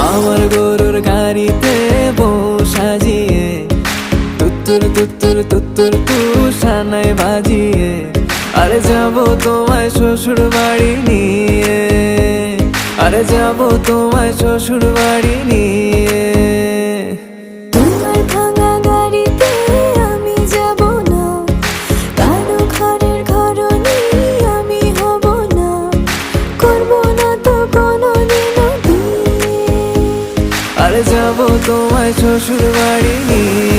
আমার গরুর গাড়িতে বউ সাজিয়ে তুত্তুর তুত্তুর তুত্তুর তুষানায় বাজিয়ে আরে যাবো তোমায় শ্বশুর বাড়ি নিয়ে, আরে যাবো তোমায় শ্বশুর বাড়ি নিয়ে। তোমার ভাঙা গাড়িতে আমি যাব না, কারো ঘরের ঘরনি আমি হব না, করব না তো কোনোদিনও বিয়ে। আরে যাবো তোমায় শ্বশুর বাড়ি নিয়ে।